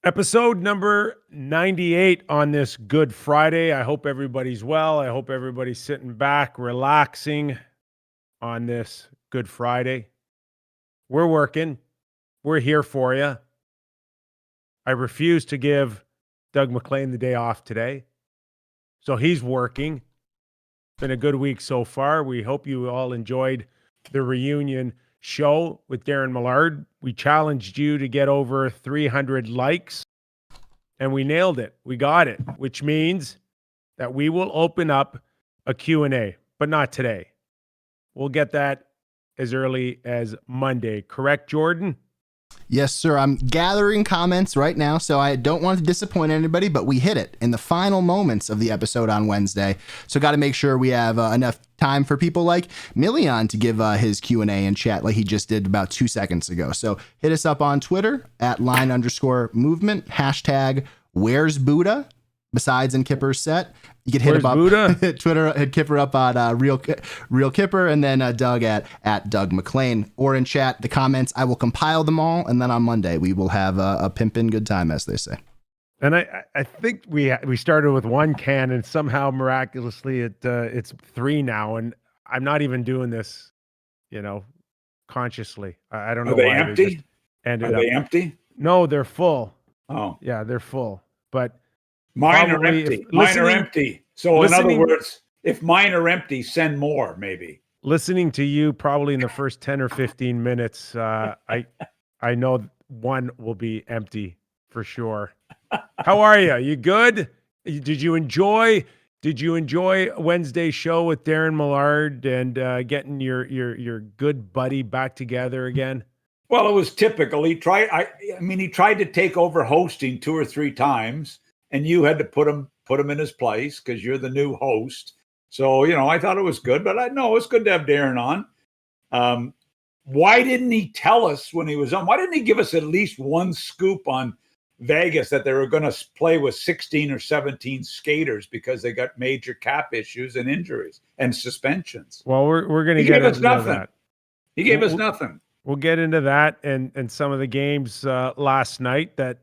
Episode number 98 on this Good Friday. I hope everybody's well. I hope everybody's sitting back, relaxing on this Good Friday. We're working. We're here for you. I refuse to give Doug Maclean the day off today. So he's working. Been a good week so far. We hope you all enjoyed the reunion show with Darren Millard. We challenged you to get over 300 likes, and we nailed it. We got it, which means that we will open up a Q&A, but not today. We'll get that as early as Monday. Correct, Jordan? Yes, sir. I'm gathering comments right now, so I don't want to disappoint anybody, but we hit it in the final moments of the episode on Wednesday. So got to make sure we have enough time for people like Milian to give his Q&A and chat like he just did about 2 seconds ago. So hit us up on Twitter at @line_movement, hashtag Where's Buddha? Besides in Kyper's set. You can hit him up Twitter, hit Kyper up on Real Kyper, and then Doug at Doug Maclean, or in chat the comments. I will compile them all, and then on Monday we will have a pimpin' good time, as they say. And I think we started with one can, and somehow miraculously it's 3 now, and I'm not even doing this, consciously. I don't know. Are they why empty? Are they empty? No, they're full. Oh, yeah, they're full, but. Mine are empty. Mine are empty. So in other words, if mine are empty, send more, maybe. Listening to you probably in the first 10 or 15 minutes, I know one will be empty for sure. How are you? You good? Did you enjoy Wednesday's show with Darren Millard and getting your good buddy back together again? Well, it was typical. He tried to take over hosting 2 or 3 times. And you had to put him in his place because you're the new host. So, I thought it was good, but it's good to have Darren on. Why didn't he tell us when he was on? Why didn't he give us at least one scoop on Vegas that they were going to play with 16 or 17 skaters because they got major cap issues and injuries and suspensions? Well, we're going to get into that. He gave us nothing. We'll get into that and some of the games last night that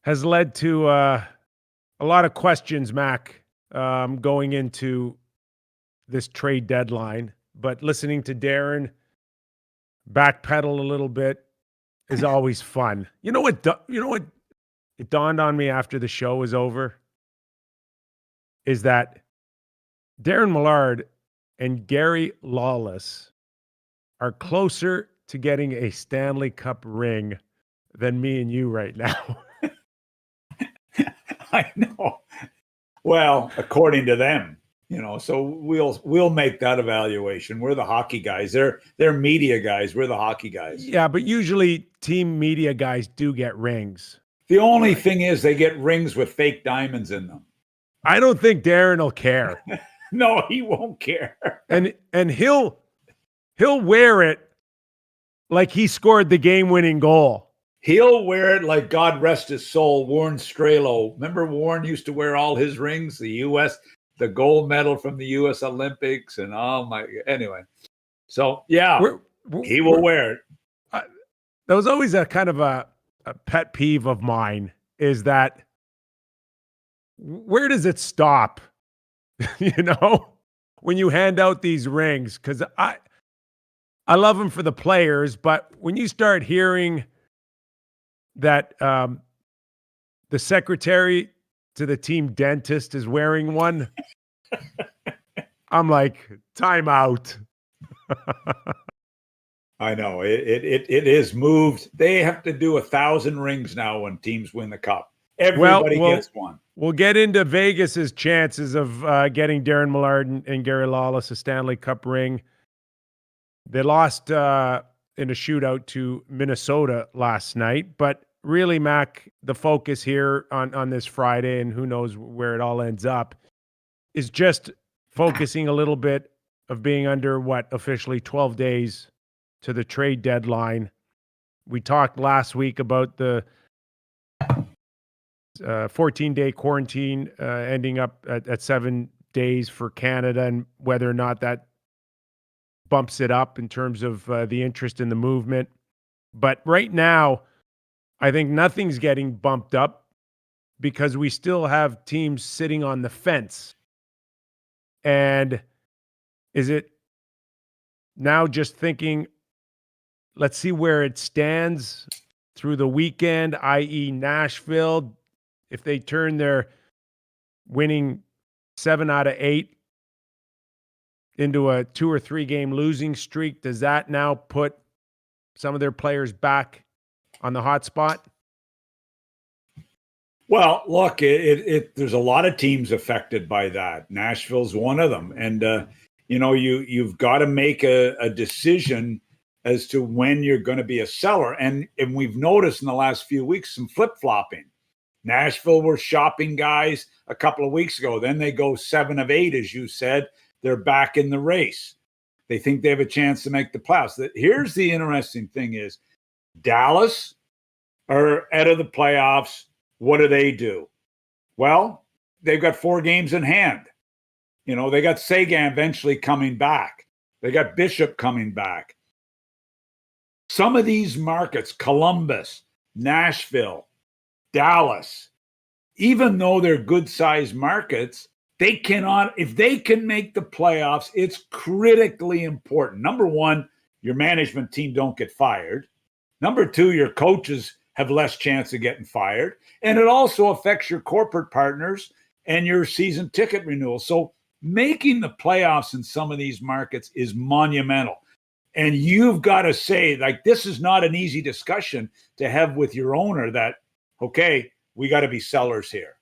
has led to a lot of questions, Mac, going into this trade deadline. But listening to Darren backpedal a little bit is always fun. You know what? It dawned on me after the show was over is that Darren Millard and Gary Lawless are closer to getting a Stanley Cup ring than me and you right now. I know. Well, according to them, so we'll make that evaluation. We're the hockey guys. They're media guys. We're the hockey guys. Yeah, but usually team media guys do get rings. The only thing is they get rings with fake diamonds in them. I don't think Darren will care. No, he won't care. And he'll wear it like he scored the game-winning goal. He'll wear it like, God rest his soul, Warren Strelo. Remember Warren used to wear all his rings, the gold medal from the U.S. Olympics, and anyway. So, yeah, he will wear it. That was always a kind of a pet peeve of mine, is that where does it stop? When you hand out these rings, because I love them for the players, but when you start hearing that the secretary to the team dentist is wearing one, I'm like, time out. I know it is moved. They have to do 1,000 rings now when teams win the cup. Everybody gets one. We'll get into Vegas's chances of getting Darren Millard and Gary Lawless a Stanley Cup ring. They lost in a shootout to Minnesota last night, but really, Mac, the focus here on this Friday, and who knows where it all ends up, is just focusing a little bit of being under officially 12 days to the trade deadline. We talked last week about the 14-day quarantine ending up at 7 days for Canada, and whether or not that bumps it up in terms of the interest in the movement. But right now, I think nothing's getting bumped up because we still have teams sitting on the fence. And is it now just thinking, let's see where it stands through the weekend, i.e. Nashville, if they turn their winning 7 out of 8 into a 2 or 3 game losing streak, does that now put some of their players back on the hot spot? Well, look, there's a lot of teams affected by that. Nashville's one of them, and you've got to make a decision as to when you're going to be a seller. And we've noticed in the last few weeks some flip-flopping. Nashville were shopping guys a couple of weeks ago. Then they go 7 of 8, as you said. They're back in the race. They think they have a chance to make the playoffs. Here's the interesting thing is Dallas are out of the playoffs. What do? Well, they've got 4 games in hand. They got Sagan eventually coming back. They got Bishop coming back. Some of these markets, Columbus, Nashville, Dallas, even though they're good-sized markets, they cannot, if they can make the playoffs, it's critically important. Number one, your management team don't get fired. Number two, your coaches have less chance of getting fired. And it also affects your corporate partners and your season ticket renewal. So making the playoffs in some of these markets is monumental. And you've got to say, like, this is not an easy discussion to have with your owner that, okay, we got to be sellers here.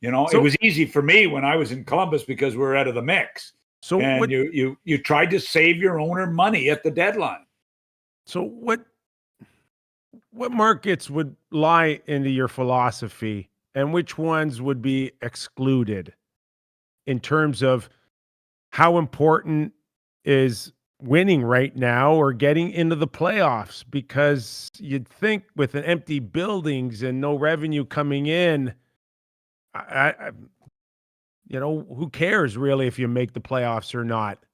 It was easy for me when I was in Columbus because we were out of the mix. So you tried to save your owner money at the deadline. So what markets would lie into your philosophy and which ones would be excluded in terms of how important is winning right now or getting into the playoffs? Because you'd think with an empty buildings and no revenue coming in, who cares really if you make the playoffs or not?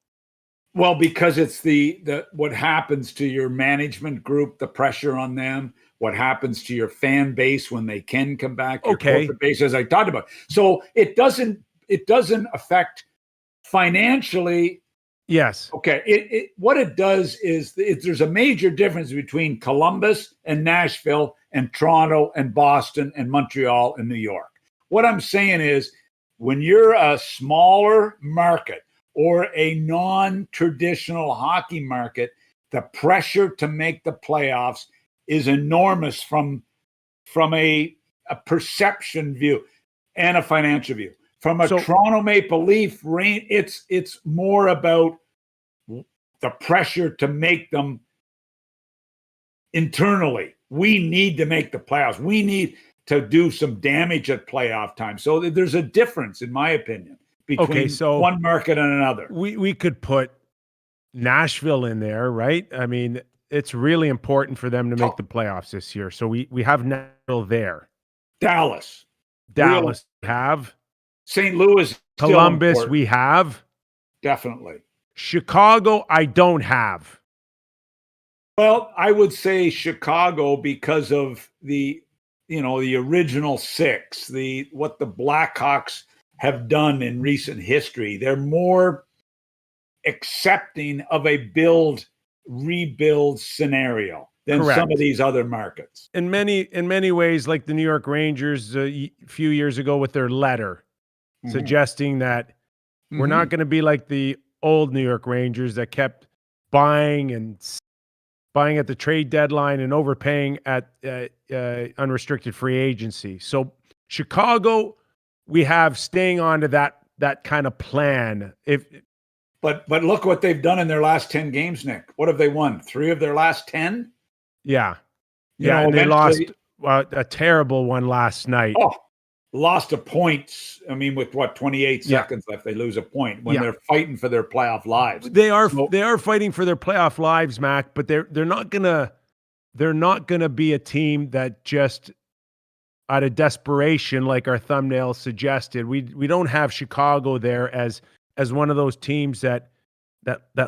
Well, because it's the what happens to your management group, the pressure on them, what happens to your fan base when they can come back, your corporate base, as I talked about. So it doesn't affect financially. Yes. Okay. What it does is there's a major difference between Columbus and Nashville and Toronto and Boston and Montreal and New York. What I'm saying is when you're a smaller market or a non-traditional hockey market, the pressure to make the playoffs is enormous from a perception view and a financial view. From a Toronto Maple Leaf reign, it's more about the pressure to make them internally. We need to make the playoffs. We need to do some damage at playoff time. So there's a difference, in my opinion, between one market and another. We could put Nashville in there, right? I mean, it's really important for them to make the playoffs this year. So we have Nashville there. Dallas have. St. Louis, Columbus, we have. Definitely. Chicago, I don't have. Well, I would say Chicago because of the original 6, what the Blackhawks have done in recent history. They're more accepting of a rebuild scenario than some of these other markets. In many ways, like the New York Rangers a few years ago with their letter suggesting that we're not going to be like the old New York Rangers that kept buying at the trade deadline and overpaying at unrestricted free agency. So Chicago, we have staying on to that kind of plan. But look what they've done in their last 10 games, Nick. What have they won? 3 of their last 10? Yeah. And they lost a terrible one last night. Oh, lost a point. I mean, with 28 seconds left, they lose a point when they're fighting for their playoff lives. They are fighting for their playoff lives, Mac, but they're not gonna be a team that just out of desperation, like our thumbnail suggested. We don't have Chicago there as one of those teams that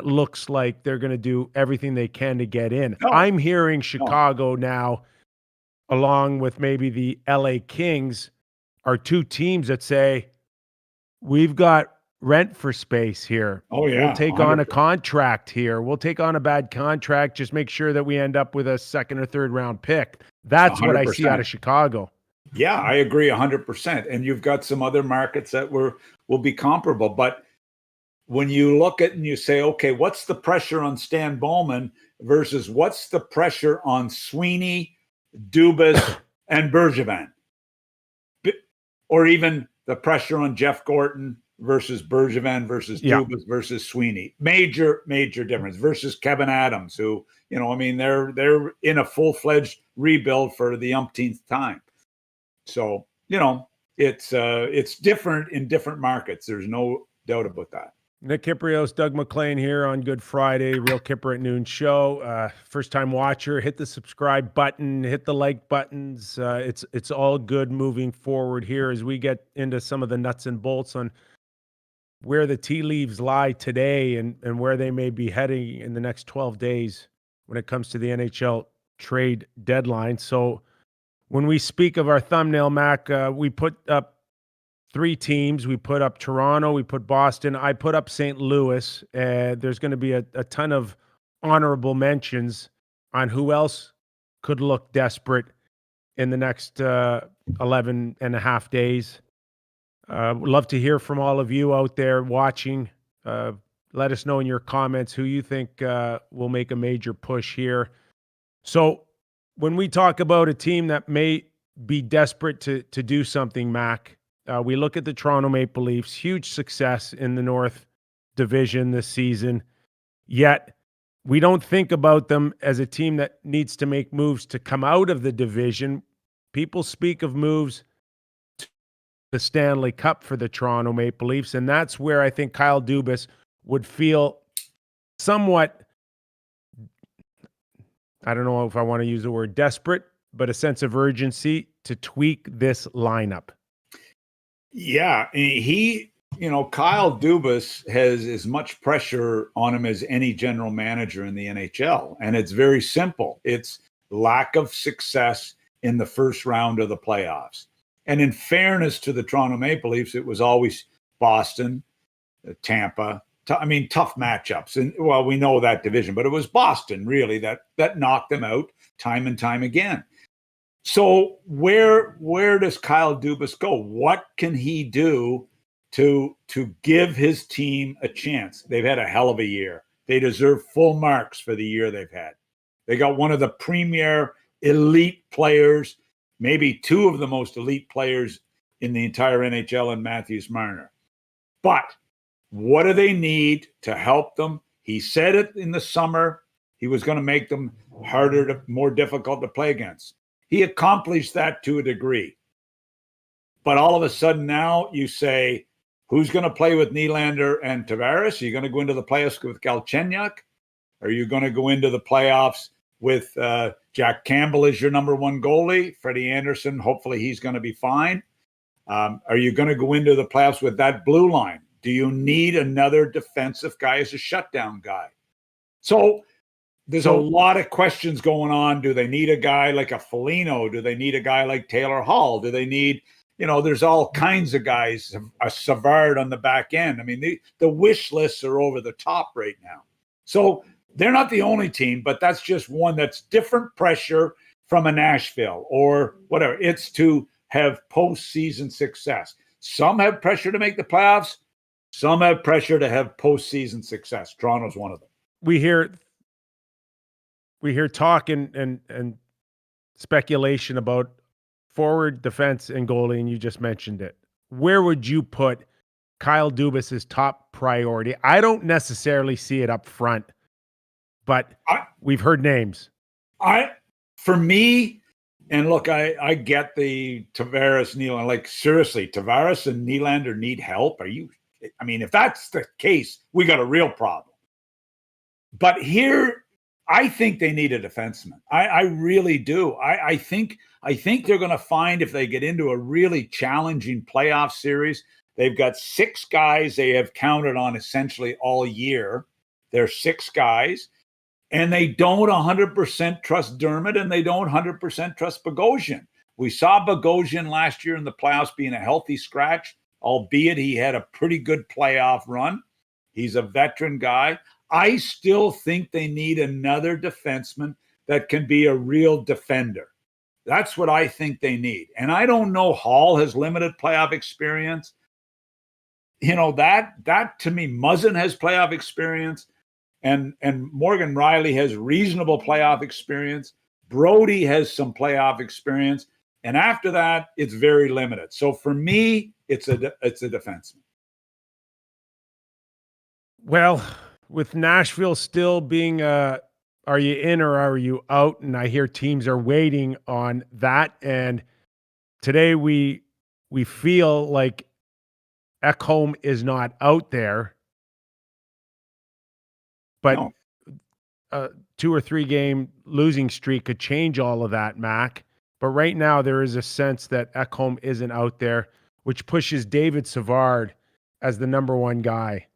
looks like they're going to do everything they can to get in. No. I'm hearing Chicago now along with maybe the LA Kings, are two teams that say, we've got rent for space here. Oh, yeah, We'll take on a 100%. contract here. We'll take on a bad contract. Just make sure that we end up with a second or third round pick. That's what I see out of 100%. Chicago. Yeah, I agree 100%. And you've got some other markets that will be comparable. But when you look at and you say, okay, what's the pressure on Stan Bowman versus what's the pressure on Sweeney, Dubas, and Bergevin? Or even the pressure on Jeff Gorton versus Bergevin versus Dubas versus Sweeney. Major difference versus Kevin Adams, who, they're in a full-fledged rebuild for the umpteenth time. So, it's different in different markets. There's no doubt about that. Nick Kypreos, Doug Maclean here on Good Friday, Real Kyper at Noon show. First-time watcher, hit the subscribe button, hit the like buttons. It's all good moving forward here as we get into some of the nuts and bolts on where the tea leaves lie today and where they may be heading in the next 12 days when it comes to the NHL Trade Deadline. So when we speak of our thumbnail, Mac, we put up 3 teams. We put up Toronto, we put Boston, I put up St. Louis. There's going to be a ton of honorable mentions on who else could look desperate in the next 11 and a half days. Would love to hear from all of you out there watching. Let us know in your comments who you think will make a major push here. So when we talk about a team that may be desperate to do something, Mac, we look at the Toronto Maple Leafs, huge success in the North Division this season, yet we don't think about them as a team that needs to make moves to come out of the division. People speak of moves to the Stanley Cup for the Toronto Maple Leafs, and that's where I think Kyle Dubas would feel somewhat, I don't know if I want to use the word desperate, but a sense of urgency to tweak this lineup. Yeah, Kyle Dubas has as much pressure on him as any general manager in the NHL. And it's very simple. It's lack of success in the first round of the playoffs. And in fairness to the Toronto Maple Leafs, it was always Boston, Tampa. Tough matchups. And well, we know that division, but it was Boston really that knocked them out time and time again. So where does Kyle Dubas go? What can he do to give his team a chance? They've had a hell of a year. They deserve full marks for the year they've had. They got one of the premier elite players, maybe 2 of the most elite players in the entire NHL in Matthews Marner. But what do they need to help them? He said it in the summer. He was going to make them harder, more difficult to play against. He accomplished that to a degree. But all of a sudden now you say, who's going to play with Nylander and Tavares? Are you going to go into the playoffs with Galchenyuk? Are you going to go into the playoffs with Jack Campbell as your number 1 goalie? Freddie Anderson, hopefully he's going to be fine. Are you going to go into the playoffs with that blue line? Do you need another defensive guy as a shutdown guy? So there's a lot of questions going on. Do they need a guy like a Foligno? Do they need a guy like Taylor Hall? Do they need, there's all kinds of guys, a Savard on the back end. The wish lists are over the top right now. So they're not the only team, but that's just one that's different pressure from a Nashville or whatever. It's to have postseason success. Some have pressure to make the playoffs. Some have pressure to have postseason success. Toronto's one of them. We hear talk and speculation about forward, defense, and goalie, and you just mentioned it. Where would you put Kyle Dubas's top priority? I don't necessarily see it up front, but we've heard names. For me, and look, I get the Tavares, Nylander. Like, seriously, Tavares and Nylander need help. If that's the case, we got a real problem. But here, I think they need a defenseman. I really do. I think they're going to find, if they get into a really challenging playoff series, they've got 6 guys they have counted on essentially all year. They're 6 guys. And they don't 100% trust Dermott, and they don't 100% trust Bogosian. We saw Bogosian last year in the playoffs being a healthy scratch, albeit he had a pretty good playoff run. He's a veteran guy. I still think they need another defenseman that can be a real defender. That's what I think they need. And I don't know, Hall has limited playoff experience. You know, that to me, Muzzin has playoff experience, and Morgan Riley has reasonable playoff experience. Brody has some playoff experience. And after that, it's very limited. So for me, it's a defenseman. Well, with Nashville still being are you in or are you out? And I hear teams are waiting on that. And today we feel like Ekholm is not out there. But No. A 2 or 3 game losing streak could change all of that, Mac. But right now there is a sense that Ekholm isn't out there, which pushes David Savard as the number one guy.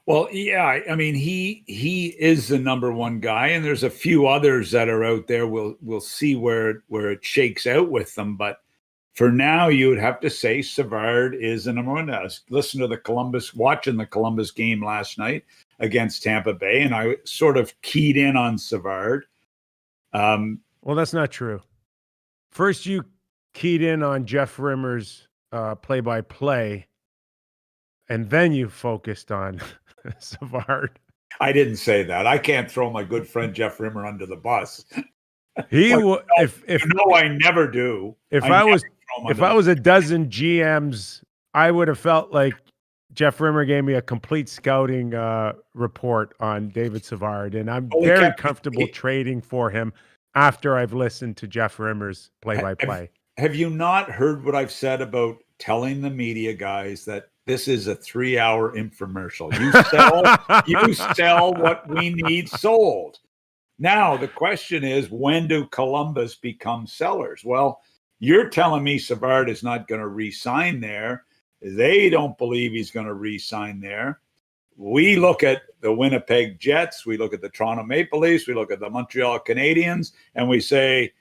Well, yeah, I mean, he is the number one guy, and there's a few others that are out there. We'll see where it shakes out with them, but for now, you would have to say Savard is the number one. Listen to watching the Columbus game last night against Tampa Bay, and I sort of keyed in on Savard. Well, that's not true. First, you keyed in on Jeff Rimmer's play-by-play, and then you focused on Savard. I didn't say that. I can't throw my good friend Jeff Rimmer under the bus. He Well, if I never do. If I was a dozen GMs, I would have felt like Jeff Rimmer gave me a complete scouting report on David Savard, and I'm very comfortable trading for him after I've listened to Jeff Rimmer's play-by-play. Have you not heard what I've said about telling the media guys that this is a 3-hour infomercial? You sell what we need sold. Now, the question is, when do Columbus become sellers? Well, you're telling me Savard is not going to re-sign there. They don't believe he's going to re-sign there. We look at the Winnipeg Jets, we look at the Toronto Maple Leafs, we look at the Montreal Canadiens, and we say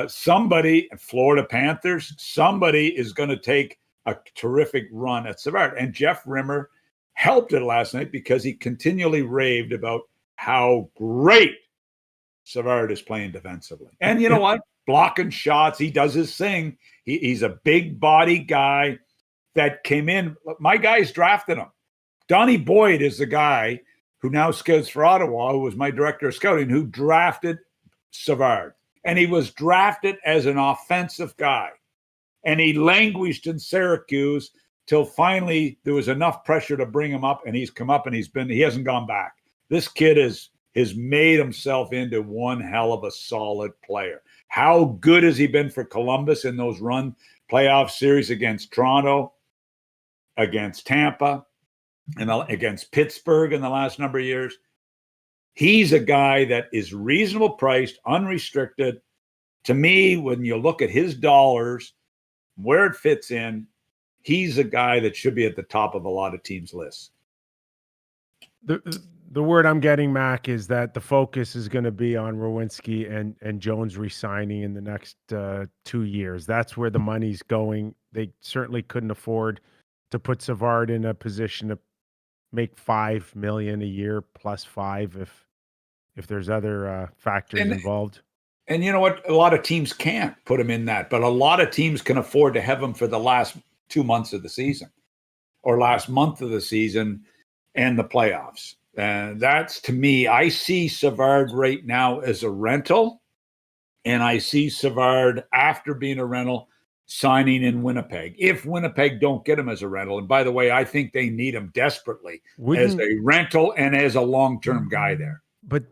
somebody, Florida Panthers, somebody is going to take a terrific run at Savard. And Jeff Rimmer helped it last night because he continually raved about how great Savard is playing defensively. And you know what? Blocking shots, he does his thing. He's a big body guy that came in. My guys drafted him. Donnie Boyd is the guy who now scouts for Ottawa, who was my director of scouting, who drafted Savard. And he was drafted as an offensive guy. And he languished in Syracuse till finally there was enough pressure to bring him up, and he's come up and he hasn't gone back. This kid has made himself into one hell of a solid player. How good has he been for Columbus in those playoff series against Toronto, against Tampa, and against Pittsburgh in the last number of years? He's a guy that is reasonable priced, unrestricted. To me, when you look at his dollars, where it fits in, he's a guy that should be at the top of a lot of teams' lists. The word I'm getting, Mac, is that the focus is going to be on Rowinski and Jones re-signing in the next 2 years. That's where the money's going. They certainly couldn't afford to put Savard in a position to make $5 million a year plus 5 if there's other factors involved. And you know what? A lot of teams can't put him in that, but a lot of teams can afford to have him for the last 2 months of the season or last month of the season and the playoffs. And that's, to me, I see Savard right now as a rental, and I see Savard after being a rental signing in Winnipeg. If Winnipeg don't get him as a rental, and by the way, I think they need him desperately as a rental and as a long-term guy there. But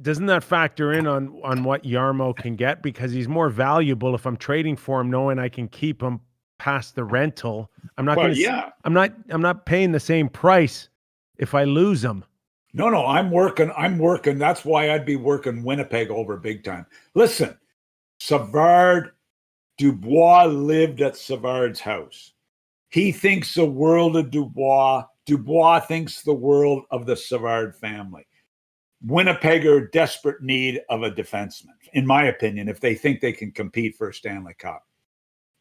doesn't that factor in on what Yarmo can get? Because he's more valuable if I'm trading for him, knowing I can keep him past the rental. I'm not paying the same price if I lose him. No, I'm working. That's why I'd be working Winnipeg over big time. Listen, Savard, Dubois lived at Savard's house. He thinks the world of Dubois. Dubois thinks the world of the Savard family. Winnipeg are in desperate need of a defenseman, in my opinion, if they think they can compete for a Stanley Cup.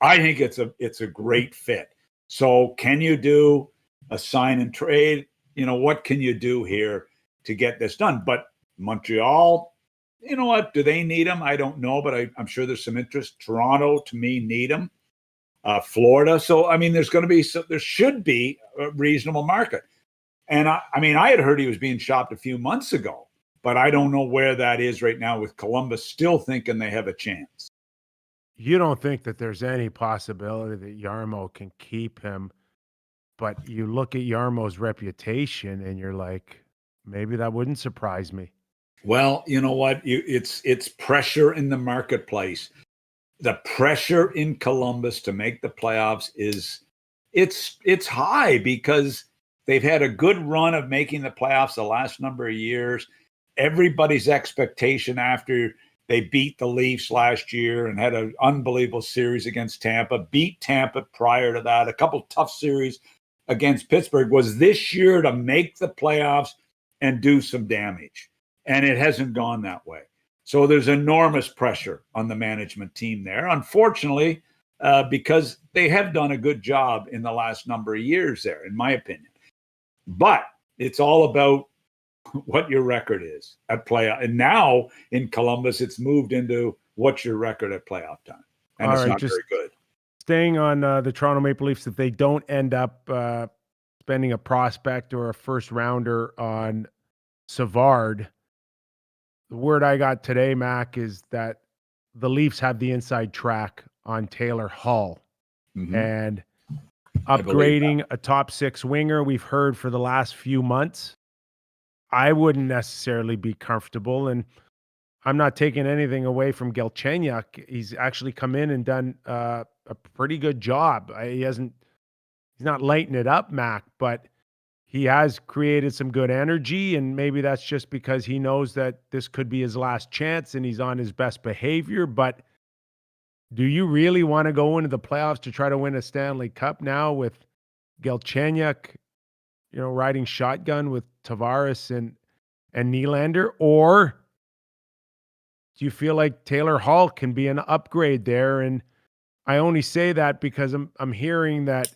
I think it's a great fit. So can you do a sign and trade? What can you do here to get this done? But Montreal, you know what? Do they need him? I don't know, but I'm sure there's some interest. Toronto, to me, need him. Florida. So, I mean, there should be a reasonable market. And I had heard he was being shopped a few months ago, but I don't know where that is right now with Columbus still thinking they have a chance. You don't think that there's any possibility that Jarmo can keep him, but you look at Yarmo's reputation and you're like, maybe that wouldn't surprise me. Well, you know what? It's pressure in the marketplace. The pressure in Columbus to make the playoffs it's high because they've had a good run of making the playoffs the last number of years. Everybody's expectation after they beat the Leafs last year and had an unbelievable series against Tampa, beat Tampa prior to that, a couple tough series against Pittsburgh, was this year to make the playoffs and do some damage. And it hasn't gone that way. So there's enormous pressure on the management team there, unfortunately, because they have done a good job in the last number of years there, in my opinion. But it's all about what your record is at playoff. And now in Columbus, it's moved into what's your record at playoff time. And it's not very good. Staying on the Toronto Maple Leafs, if they don't end up spending a prospect or a first rounder on Savard, the word I got today, Mac, is that the Leafs have the inside track on Taylor Hall. Mm-hmm. And upgrading a top six winger we've heard for the last few months, I wouldn't necessarily be comfortable. And I'm not taking anything away from Galchenyuk. He's actually come in and done a pretty good job. He's not lighting it up, Mac, but he has created some good energy, and maybe that's just because he knows that this could be his last chance and he's on his best behavior. But do you really want to go into the playoffs to try to win a Stanley Cup now with Galchenyuk, riding shotgun with Tavares and Nylander? Or do you feel like Taylor Hall can be an upgrade there? And I only say that because I'm hearing that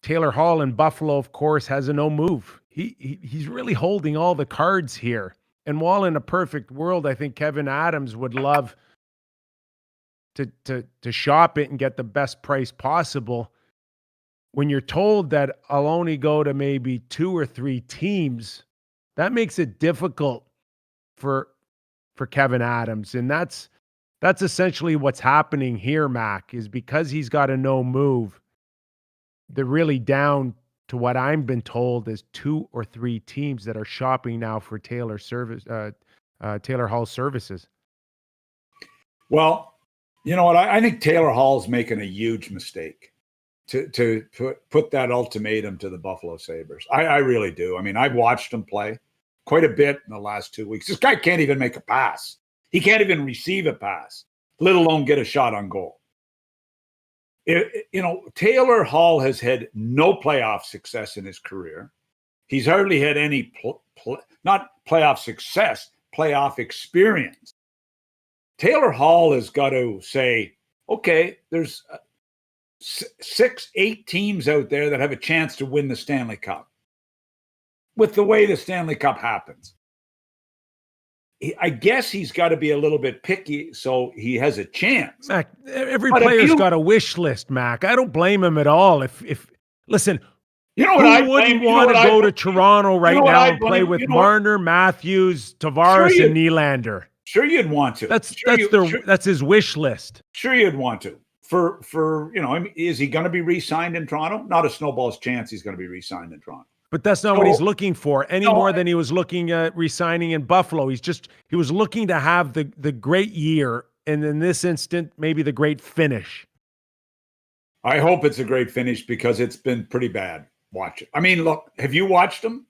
Taylor Hall in Buffalo, of course, has a no move. He's really holding all the cards here. And while in a perfect world, I think Kevin Adams would love to shop it and get the best price possible. When you're told that I'll only go to maybe 2 or 3 teams, that makes it difficult for Kevin Adams. And that's essentially what's happening here, Mac, is because he's got a no move. They're really down to what I've been told is 2 or 3 teams that are shopping now for Taylor Hall's services. Well, you know what? I think Taylor Hall's making a huge mistake to put that ultimatum to the Buffalo Sabres. I really do. I mean, I've watched him play quite a bit in the last 2 weeks. This guy can't even make a pass. He can't even receive a pass, let alone get a shot on goal. Taylor Hall has had no playoff success in his career. He's hardly had any, not playoff success, playoff experience. Taylor Hall has got to say, okay, there's 6, 8 teams out there that have a chance to win the Stanley Cup. With the way the Stanley Cup happens, I guess he's got to be a little bit picky so he has a chance. Mac, every player's got a wish list, Mac. I don't blame him at all. If listen, you know what, who wouldn't want to go to Toronto right now and play with Marner, Matthews, Tavares, and Nylander? Sure, you'd want to. That's his wish list. Sure, you'd want to. For is he going to be re-signed in Toronto? Not a snowball's chance he's going to be re-signed in Toronto. But that's not what he's looking for any more than he was looking at re-signing in Buffalo. He was looking to have the great year, and in this instant, maybe the great finish. I hope it's a great finish because it's been pretty bad. Watch it. I mean, look, have you watched him?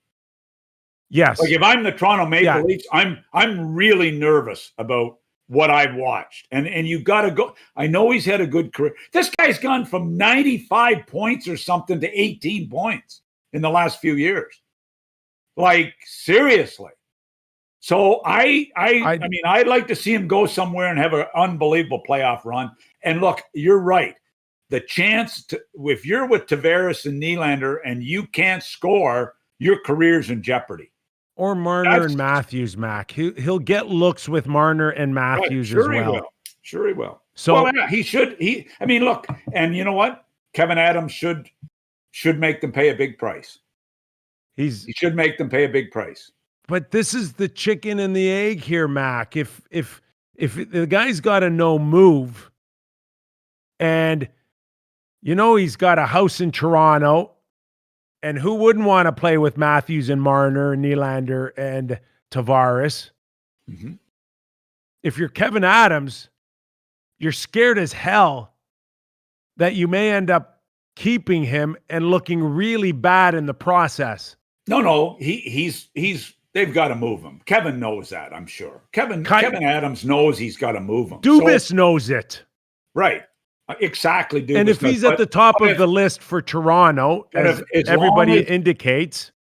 Yes. Like if I'm the Toronto Maple Leafs, I'm really nervous about what I've watched. And you got to go. I know he's had a good career. This guy's gone from 95 points or something to 18 points in the last few years. Like, seriously. So I mean, I'd like to see him go somewhere and have an unbelievable playoff run. And look, you're right. The chance to, if you're with Tavares and Nylander and you can't score, your career's in jeopardy. Or Marner and Matthews, Mac. He'll get looks with Marner and Matthews as well. Sure he will. So well, yeah, he should. I mean, look, and you know what? Kevin Adams should make them pay a big price. He should make them pay a big price. But this is the chicken and the egg here, Mac. If the guy's got a no move, and he's got a house in Toronto, and who wouldn't want to play with Matthews and Marner and Nylander and Tavares? Mm-hmm. If you're Kevin Adams, you're scared as hell that you may end up keeping him and looking really bad in the process. No, he's they've got to move him. Kevin knows that, I'm sure. Kevin Adams knows he's got to move him. Dubas knows it. Right. Exactly. Dubas and if he's at the top of the list for Toronto, as everybody indicates,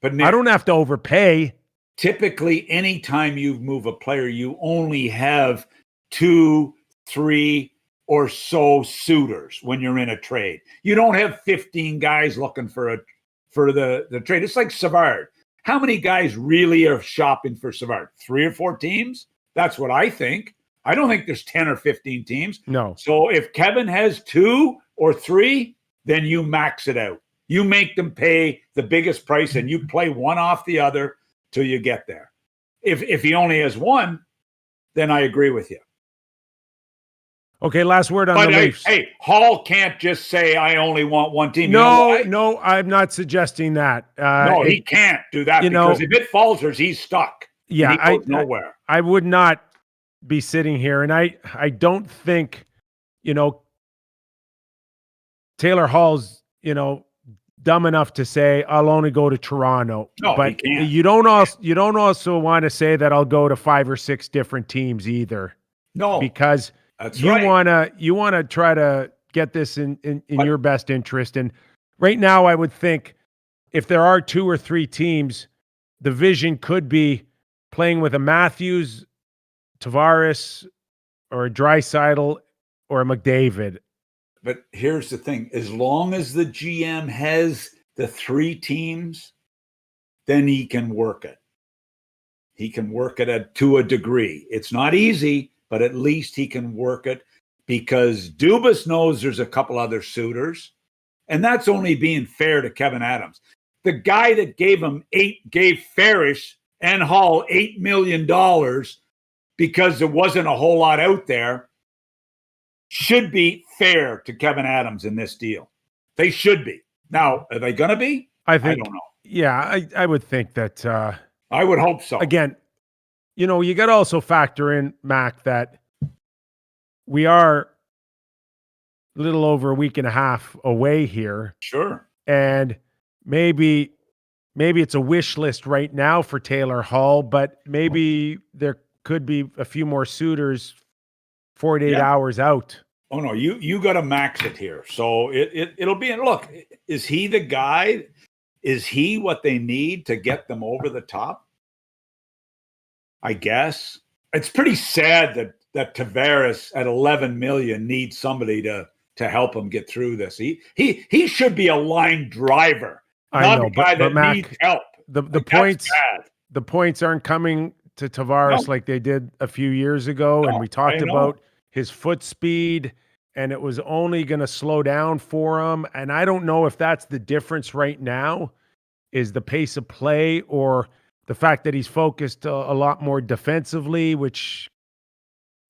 but Nick, I don't have to overpay. Typically, anytime you move a player, you only have 2, 3 or so suitors when you're in a trade. You don't have 15 guys looking for the trade. It's like Savard. How many guys really are shopping for Savard? 3 or 4 teams? That's what I think. I don't think there's 10 or 15 teams. No. So if Kevin has 2 or 3, then you max it out. You make them pay the biggest price and you play one off the other till you get there. If he only has 1, then I agree with you. Okay, last word on the Leafs. Hey, Hall can't just say, I only want 1 team. No, I'm not suggesting that. No, he can't do that because if it falters, he's stuck. Yeah, he goes nowhere. I would not be sitting here, and I don't think, Taylor Hall's, dumb enough to say I'll only go to Toronto. No, but he can't. You don't also want to say that I'll go to 5 or 6 different teams either. No, because that's you right. you want to try to get this in your best interest. And right now, I would think if there are 2 or 3 teams, the vision could be playing with a Matthews, Tavares, or a Draisaitl, or a McDavid. But here's the thing. As long as the GM has the 3 teams, then he can work it. He can work it to a degree. It's not easy, but at least he can work it because Dubas knows there's a couple other suitors, and that's only being fair to Kevin Adams. The guy that gave Farish and Hall $8 million because there wasn't a whole lot out there should be fair to Kevin Adams in this deal. They should be. Now, are they going to be? I don't know. Yeah, I would think that. I would hope so. Again, you got to also factor in, Mac, that we are a little over a week and a half away here. Sure. And maybe it's a wish list right now for Taylor Hall, but maybe there could be a few more suitors 48 hours out. Oh no, you got to max it here. So it'll be. Look, is he the guy? Is he what they need to get them over the top? I guess it's pretty sad that Tavares at 11 million needs somebody to help him get through this. He should be a line driver. I know, a guy that Mac, needs help. The points aren't coming to Tavares like they did a few years ago, and we talked about his foot speed, and it was only going to slow down for him. And I don't know if that's the difference right now, is the pace of play or the fact that he's focused a lot more defensively, which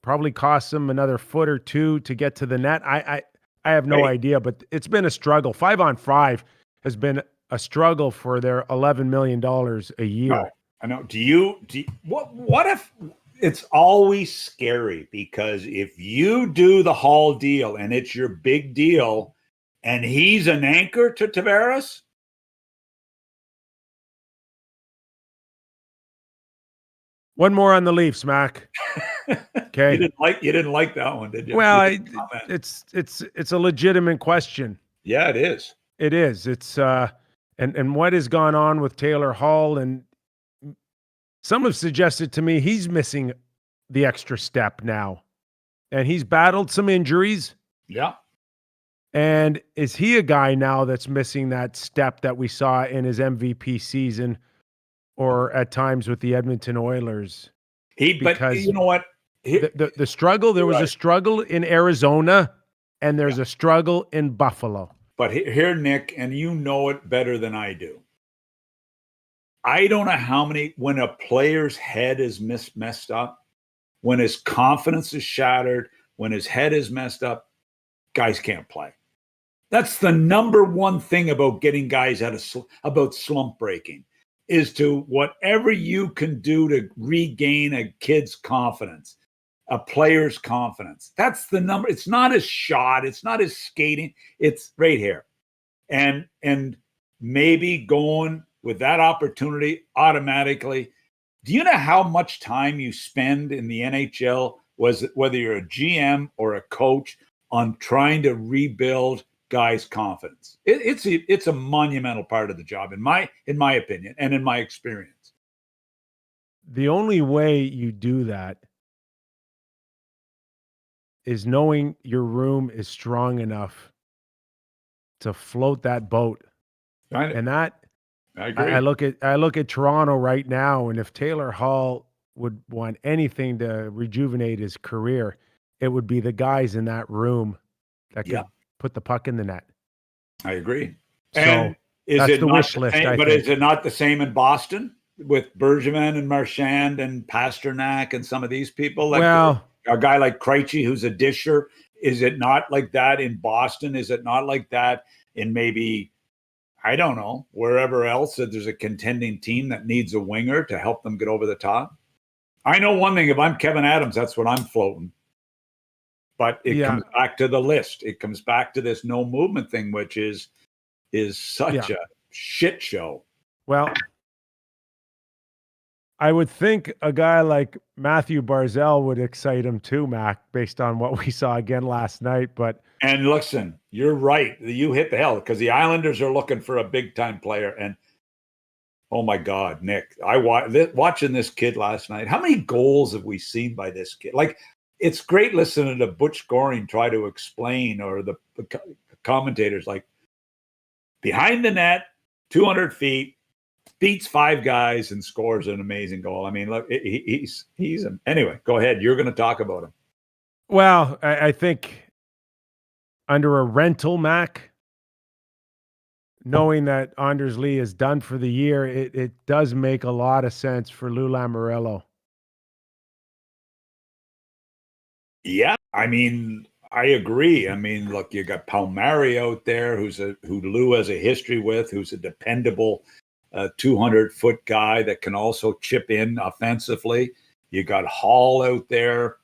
probably costs him another foot or 2 to get to the net. I have no idea, but it's been a struggle. 5-on-5 has been a struggle for their $11 million a year. No, I know. What if it's always scary? Because if you do the Hall deal and it's your big deal and he's an anchor to Tavares, one more on the Leafs, Mac. Okay. You didn't like that one, did you? Well, it's a legitimate question. Yeah, it is. It is. It's and what has gone on with Taylor Hall, and some have suggested to me he's missing the extra step now. And he's battled some injuries. Yeah. And is he a guy now that's missing that step that we saw in his MVP season or at times with the Edmonton Oilers? But you know what? The struggle, there was a struggle in Arizona and there's a struggle in Buffalo. But here, Nick, and you know it better than I do. I don't know how many, when a player's head is messed up, when his confidence is shattered, when his head is messed up, guys can't play. That's the number one thing about getting guys about slump breaking, is to whatever you can do to regain a kid's confidence, a player's confidence. That's the number. It's not his shot. It's not his skating. It's right here. And maybe going with that opportunity automatically. Do you know how much time you spend in the NHL, whether you're a GM or a coach, on trying to rebuild guys' confidence? It's a monumental part of the job, in my opinion, and in my experience. The only way you do that is knowing your room is strong enough to float that boat. And that, I agree. I look at Toronto right now, and if Taylor Hall would want anything to rejuvenate his career, it would be the guys in that room that could put the puck in the net. I agree. So and that's the wish list. But is it not the same in Boston with Bergevin and Marchand and Pasternak and some of these people? Like a guy like Krejci, who's a disher. Is it not like that in Boston? Is it not like that in maybe, I don't know, wherever else that there's a contending team that needs a winger to help them get over the top? I know one thing, if I'm Kevin Adams, that's what I'm floating. But it comes back to the list. It comes back to this no movement thing, which is such a shit show. Well, I would think a guy like Matthew Barzal would excite him too, Mac, based on what we saw again last night. And listen, you're right. You hit the hell, because the Islanders are looking for a big-time player. And, oh, my God, Nick, watching this kid last night, how many goals have we seen by this kid? Like, it's great listening to Butch Goring try to explain, or the commentators, like, behind the net, 200 feet, beats 5 guys and scores an amazing goal. I mean, look, he's anyway, go ahead. You're going to talk about him. Well, I think under a rental, Mac, knowing that Anders Lee is done for the year, it does make a lot of sense for Lou Lamoriello. Yeah, I mean, I agree. I mean, look, you got Palmieri out there, who Lou has a history with, who's a dependable 200-foot guy that can also chip in offensively. You got Hall out there.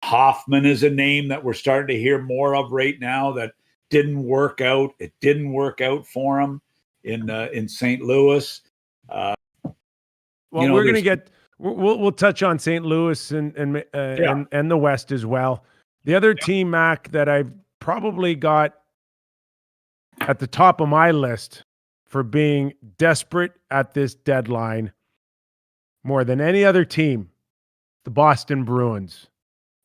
Hoffman is a name that we're starting to hear more of right now that didn't work out. It didn't work out for him in St. Louis. Well, we're going to get. We'll touch on St. Louis and the West as well. The other team, Mac, that I've probably got at the top of my list for being desperate at this deadline more than any other team, the Boston Bruins.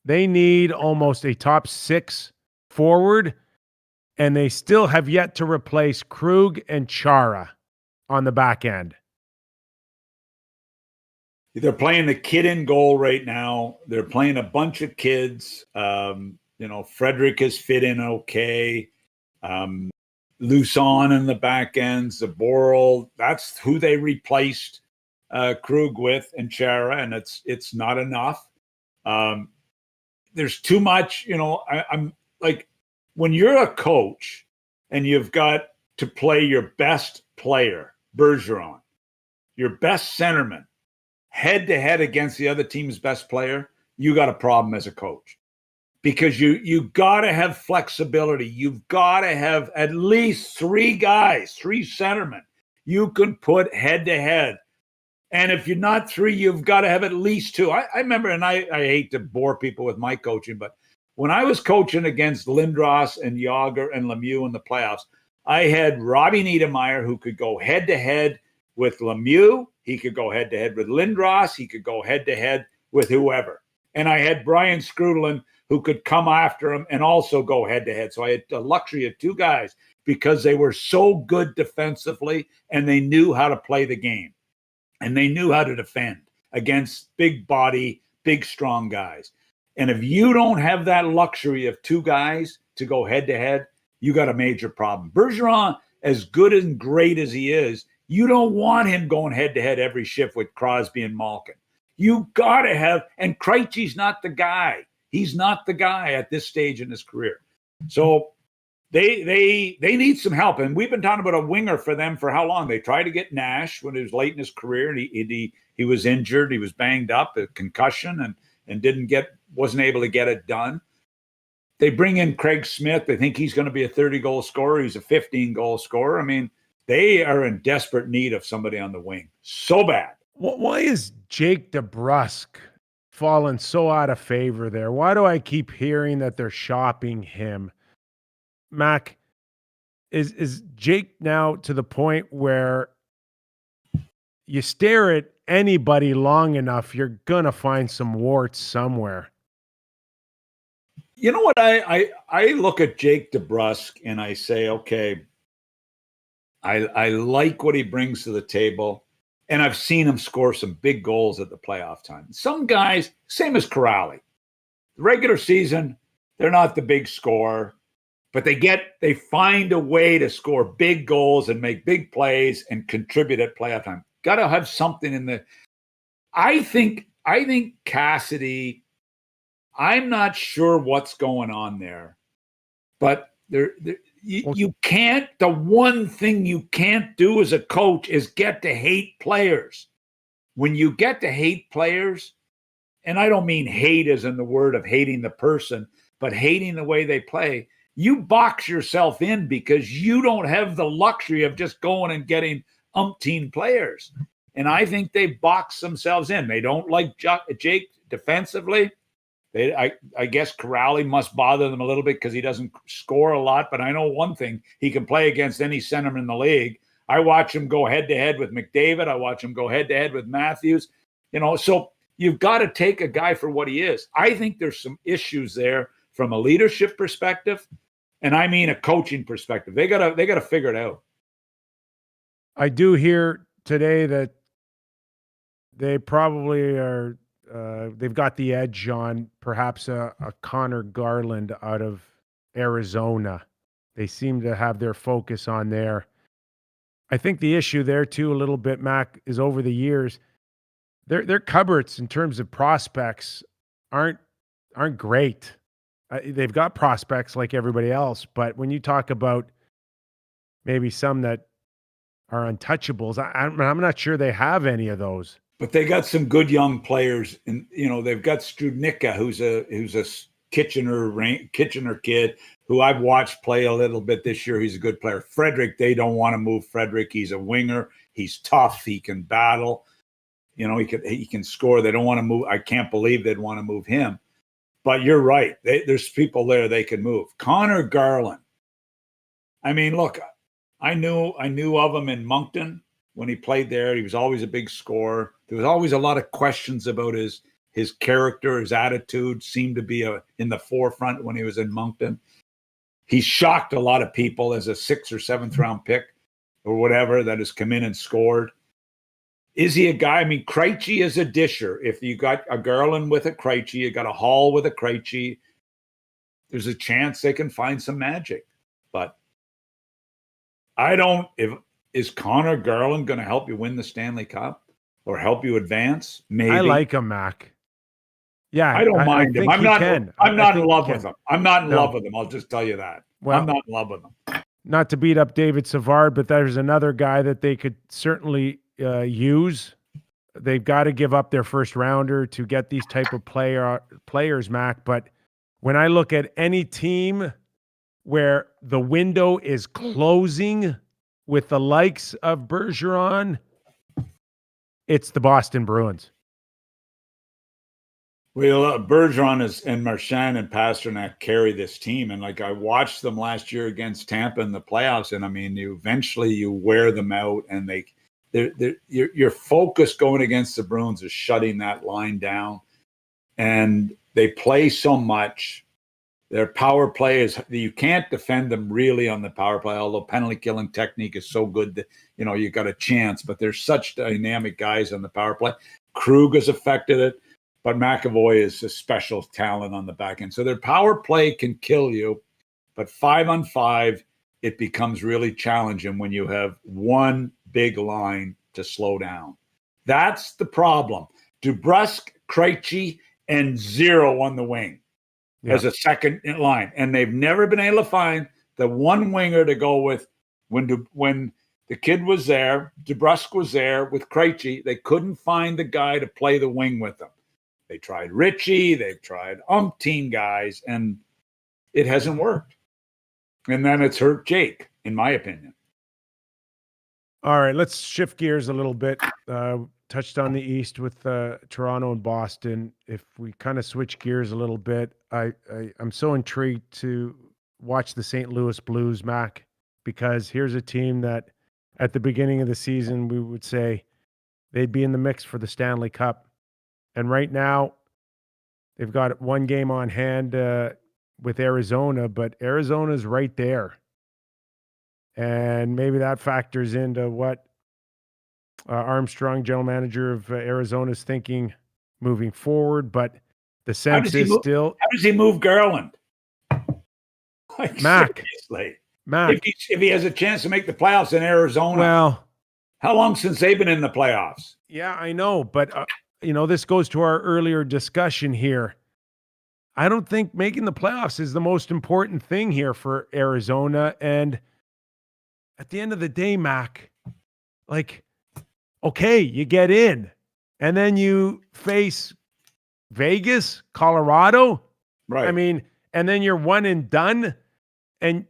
They need almost a top 6 forward, and they still have yet to replace Krug and Chara on the back end. They're playing the kid in goal right now. They're playing a bunch of kids. Frederick has fit in okay. Luson in the back end, Zaboral. That's who they replaced Krug with, and Chara, and it's not enough. There's too much. I'm like, when you're a coach and you've got to play your best player, Bergeron, your best centerman, head-to-head against the other team's best player, you got a problem as a coach. Because you got to have flexibility. You've got to have at least 3 guys, 3 centermen you can put head-to-head. And if you're not 3, you've got to have at least 2. I remember, and I hate to bore people with my coaching, but when I was coaching against Lindros and Yager and Lemieux in the playoffs, I had Robbie Niedermeyer, who could go head-to-head with Lemieux. He could go head-to-head with Lindros. He could go head-to-head with whoever. And I had Brian Scrudelin, who could come after him and also go head-to-head. So I had the luxury of two guys because they were so good defensively and they knew how to play the game. And they knew how to defend against big body, big, strong guys. And if you don't have that luxury of two guys to go head-to-head, you got a major problem. Bergeron, as good and great as he is, you don't want him going head-to-head every shift with Crosby and Malkin. You got to have, and Krejci's not the guy. He's not the guy at this stage in his career. So they need some help. And we've been talking about a winger for them for how long? They tried to get Nash when he was late in his career, and he was injured. He was banged up, a concussion, and wasn't able to get it done. They bring in Craig Smith. They think he's going to be a 30-goal scorer. He's a 15-goal scorer. I mean, they are in desperate need of somebody on the wing. So bad. Why is Jake DeBrusk fallen so out of favor there? Why do I keep hearing that they're shopping him? Mac, is Jake now to the point where you stare at anybody long enough, you're going to find some warts somewhere? You know what? I look at Jake DeBrusk and I say, okay, I like what he brings to the table. And I've seen him score some big goals at the playoff time. Some guys, same as Corrali. The regular season, they're not the big scorer, but they find a way to score big goals and make big plays and contribute at playoff time. Got to have something in the. I think Cassidy. I'm not sure what's going on there, but you can't. The one thing you can't do as a coach is get to hate players. When you get to hate players, and I don't mean hate as in the word of hating the person, but hating the way they play, you box yourself in because you don't have the luxury of just going and getting umpteen players. And I think they box themselves in. They don't like Jake defensively. I guess Corrali must bother them a little bit because he doesn't score a lot. But I know one thing: he can play against any centerman in the league. I watch him go head-to-head with McDavid. I watch him go head-to-head with Matthews. So you've got to take a guy for what he is. I think there's some issues there from a leadership perspective, and I mean a coaching perspective. They gotta figure it out. I do hear today that they probably are. They've got the edge on perhaps a Connor Garland out of Arizona. They seem to have their focus on there. I think the issue there too, a little bit, Mac, is over the years, their cupboards in terms of prospects aren't great. They've got prospects like everybody else, but when you talk about maybe some that are untouchables, I'm not sure they have any of those. But they got some good young players, and they've got Studnicka, who's a Kitchener kid who I've watched play a little bit this year. He's a good player. Frederick, they don't want to move Frederick. He's a winger. He's tough. He can battle. He can score. They don't want to move. I can't believe they'd want to move him. But you're right. There's people there they can move. Connor Garland. I mean, look, I knew of him in Moncton. When he played there, he was always a big scorer. There was always a lot of questions about his character, his attitude seemed to be in the forefront when he was in Moncton. He shocked a lot of people as a 6th or 7th round pick or whatever that has come in and scored. Is he a guy? I mean, Krejci is a disher. If you got a Garland with a Krejci, you got a Hall with a Krejci, there's a chance they can find some magic. But is Connor Garland going to help you win the Stanley Cup or help you advance? Maybe. I like him, Mac. Yeah, I don't mind him. I'm not in love with him. I'm not in love with him. I'll just tell you that. Well, I'm not in love with him. Not to beat up David Savard, but there's another guy that they could certainly use. They've got to give up their first rounder to get these type of players, Mac. But when I look at any team where the window is closing with the likes of Bergeron, it's the Boston Bruins. Well, Bergeron and Marchand and Pasternak carry this team. And I watched them last year against Tampa in the playoffs. And I mean, eventually you wear them out and your focus going against the Bruins is shutting that line down, and they play so much. Their power play is, you can't defend them really on the power play, although penalty killing technique is so good that, you got a chance, but there's such dynamic guys on the power play. Krug has affected it, but McAvoy is a special talent on the back end. So their power play can kill you, but 5-on-5, it becomes really challenging when you have one big line to slow down. That's the problem. DeBrusk, Krejci, and zero on the wing. As a second in line. And they've never been able to find the one winger to go with when the kid was there, DeBrusk was there with Krejci. They couldn't find the guy to play the wing with them. They tried Richie, they've tried umpteen guys, and it hasn't worked. And then it's hurt Jake, in my opinion. All right, let's shift gears a little bit. Touched on the East with Toronto and Boston. If we kind of switch gears a little bit, I'm so intrigued to watch the St. Louis Blues, Mac, because here's a team that at the beginning of the season we would say they'd be in the mix for the Stanley Cup. And right now they've got one game on hand with Arizona, but Arizona's right there. And maybe that factors into what Armstrong, general manager of Arizona, is thinking moving forward. But the sense is still... How does he move Garland? Mac. If he has a chance to make the playoffs in Arizona, well, how long since they've been in the playoffs? Yeah, I know. But, this goes to our earlier discussion here. I don't think making the playoffs is the most important thing here for Arizona. And at the end of the day, Mac, okay, you get in, and then you face Vegas, Colorado. Right. I mean, and then you're one and done, and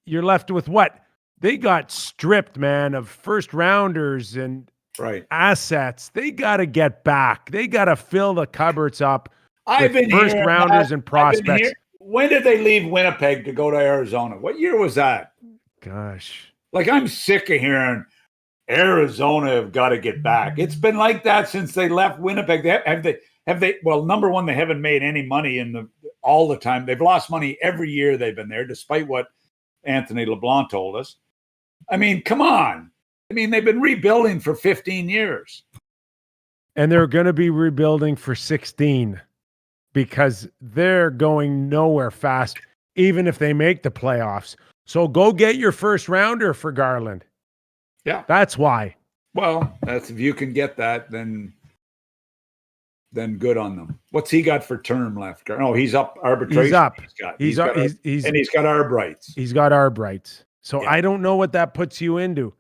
you're left with what? They got stripped, man, of first rounders and assets. They got to get back. They got to fill the cupboards up with first rounders and prospects. When did they leave Winnipeg to go to Arizona? What year was that? Gosh. I'm sick of hearing Arizona have got to get back. It's been like that since they left Winnipeg. Have they? Well, number one, they haven't made any money all the time. They've lost money every year they've been there, despite what Anthony LeBlanc told us. I mean, come on. I mean, they've been rebuilding for 15 years. And they're going to be rebuilding for 16 because they're going nowhere fast, even if they make the playoffs. So go get your first rounder for Garland. Yeah. That's why. Well, if you can get that, then good on them. What's he got for term left? Oh, he's up arbitration. He's up. He's got arb rights. He's got arb rights. So yeah. I don't know what that puts you into.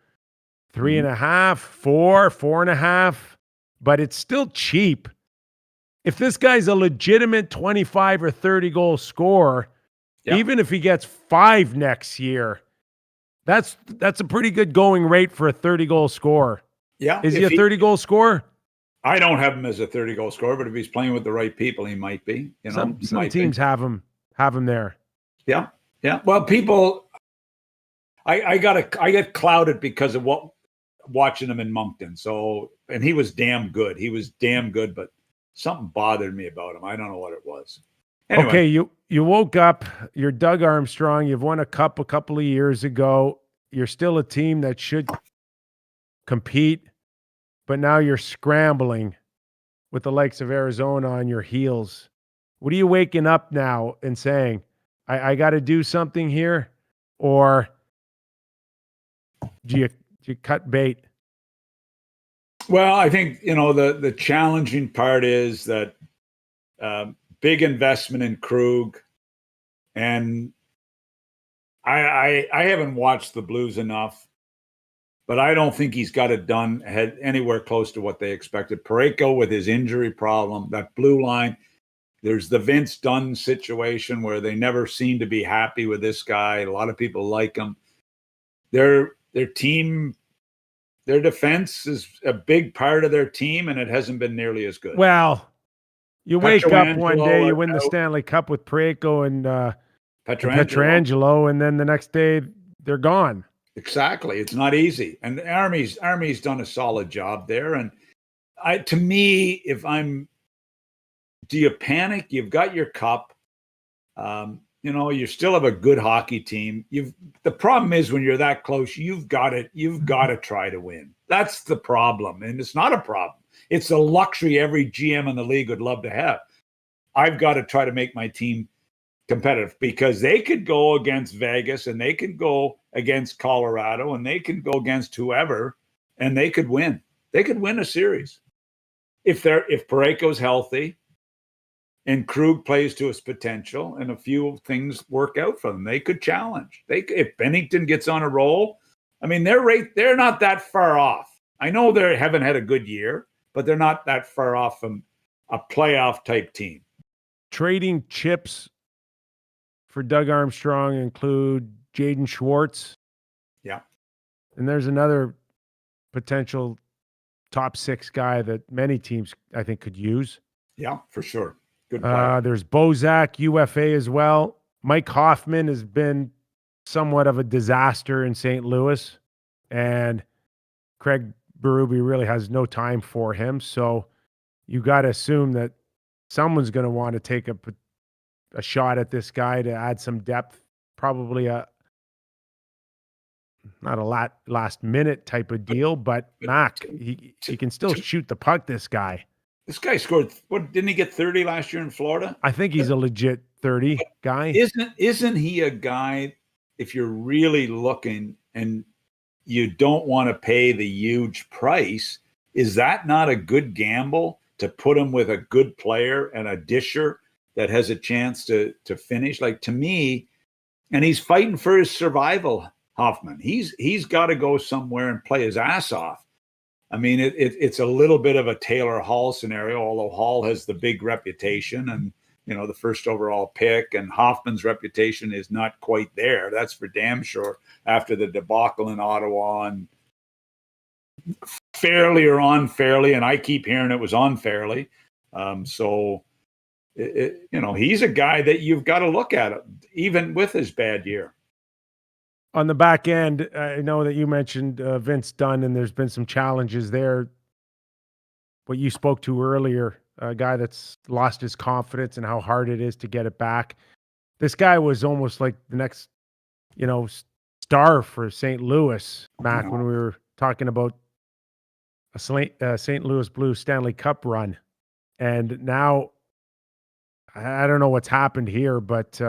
3.5, 4, 4.5, but it's still cheap. If this guy's a legitimate 25 or 30 goal scorer, even if he gets 5 next year, that's a pretty good going rate for a 30 goal scorer. Yeah. Is he a 30 goal scorer? I don't have him as a 30 goal scorer, but if he's playing with the right people, he might be. Some teams have him there. Yeah. Yeah. Well, people, I get clouded because of watching him in Moncton. So, and he was damn good. But something bothered me about him. I don't know what it was. Anyway. Okay, you woke up, you're Doug Armstrong, you've won a cup a couple of years ago. You're still a team that should compete, but now you're scrambling with the likes of Arizona on your heels. What are you waking up now and saying, I got to do something here? Or do you cut bait? Well, I think, the challenging part is that big investment in Krug. And I haven't watched the Blues enough, but I don't think he's got it done anywhere close to what they expected. Parayko with his injury problem, that blue line, there's the Vince Dunn situation where they never seem to be happy with this guy. A lot of people like him. Their team, their defense is a big part of their team, and it hasn't been nearly as good. Well, you wake up one day, you win the Stanley Cup with Parayko and Pietrangelo, and then the next day they're gone. Exactly. It's not easy. And the Army's done a solid job there. And to me, do you panic? You've got your cup. You still have a good hockey team. The problem is when you're that close, you've got to try to win. That's the problem. And it's not a problem. It's a luxury every GM in the league would love to have. I've got to try to make my team competitive because they could go against Vegas and they could go against Colorado and they could go against whoever and they could win. They could win a series. If Parayko's healthy and Krug plays to his potential and a few things work out for them, they could challenge. If Bennington gets on a roll, I mean, they're not that far off. I know they haven't had a good year, but they're not that far off from a playoff type team. Trading chips for Doug Armstrong include Jaden Schwartz. Yeah. And there's another potential top 6 guy that many teams, I think, could use. Yeah, for sure. Good player. There's Bozak, UFA as well. Mike Hoffman has been somewhat of a disaster in St. Louis, and Craig Berube really has no time for him. So you got to assume that someone's going to want to take a shot at this guy to add some depth, probably not a last minute type of deal, but Mac, he can still shoot the puck, this guy. This guy scored, didn't he get 30 last year in Florida? I think he's a legit 30 guy. Isn't he a guy, if you're really looking and you don't want to pay the huge price, is that not a good gamble to put him with a good player and a disher that has a chance to finish? Like, to me, and he's fighting for his survival, Hoffman. He's got to go somewhere and play his ass off. I mean, it's a little bit of a Taylor Hall scenario, although Hall has the big reputation and, the first overall pick, and Hoffman's reputation is not quite there. That's for damn sure after the debacle in Ottawa, and fairly or unfairly, and I keep hearing it was unfairly. So he's a guy that you've got to look at, even with his bad year. On the back end, I know that you mentioned Vince Dunn, and there's been some challenges there. What you spoke to earlier, a guy that's lost his confidence and how hard it is to get it back. This guy was almost like the next, star for St. Louis, Mac, when we were talking about a St. Louis Blues Stanley Cup run. And now, I don't know what's happened here, but